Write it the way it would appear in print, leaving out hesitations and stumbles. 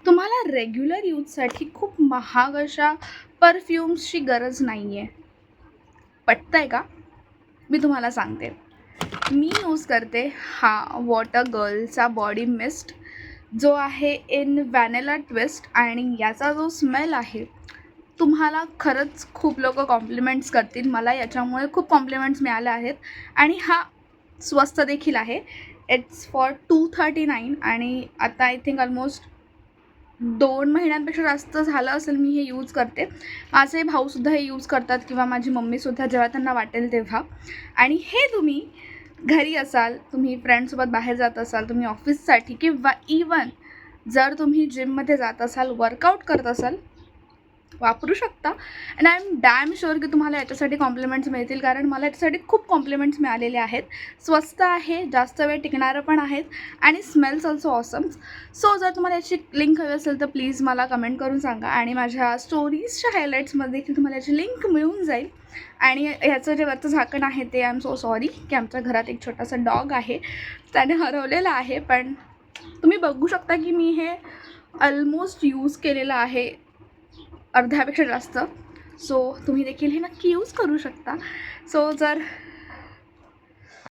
तुम्हाला रेग्युलर यूजसाठी खूप महाग अशा परफ्यूम्सची गरज नाही आहे. पटतंय का? मी तुम्हाला सांगते. मी यूज करते हा वॉटर गर्लचा बॉडी मिस्ट, जो आहे इन व्हॅनिला ट्विस्ट, आणि याचा जो स्मेल आहे, तुम्हाला खरंच खूप लोकं कॉम्प्लिमेंट्स करतील. मला याच्यामुळे खूप कॉम्प्लिमेंट्स मिळाले आहेत आणि हा स्वस्त देखील आहे. इट्स फॉर 239 आणि आता आय थिंक ऑलमोस्ट 2 महिन्यांपेक्षा जास्त झालं असेल मी हे यूज करते. माझे भाऊसुद्धा हे यूज करतात किंवा माझी मम्मीसुद्धा, जेव्हा त्यांना वाटेल तेव्हा. आणि हे तुम्ही घरी असाल, तुम्ही फ्रेंड्ससोबत बाहेर जात असाल, तुम्ही ऑफिससाठी, किंवा इवन जर तुम्ही जिममध्ये जात असाल, वर्कआउट करत असाल, वापरू शकता. And I am damn sure की तुम्हाला याच्यासाठी कॉम्प्लिमेंट्स मिळतील, कारण मला याच्यासाठी खूप कॉम्प्लिमेंट्स मिळालेले आहेत. स्वस्त आहे, जास्त वेळ टिकणारं पण आहेत, आणि स्मेल्स ऑल्सो ऑसम. सो जर तुम्हाला याची लिंक हवी असेल तर प्लीज मला कमेंट करून सांगा, आणि माझ्या स्टोरीजच्या हायलाईट्समध्ये देखील तुम्हाला याची लिंक मिळून जाईल. आणि ह्याचं जे वरचं झाकण आहे ते, आय एम सो सॉरी, की आमच्या घरात एक छोटासा डॉग आहे, त्याने हरवलेलं आहे. पण तुम्ही बघू शकता की मी हे ऑलमोस्ट यूज केलेलं आहे, अर्ध्यापेक्षा जास्त. सो तुम्ही देखील हे नक्की यूज करू शकता. सो जर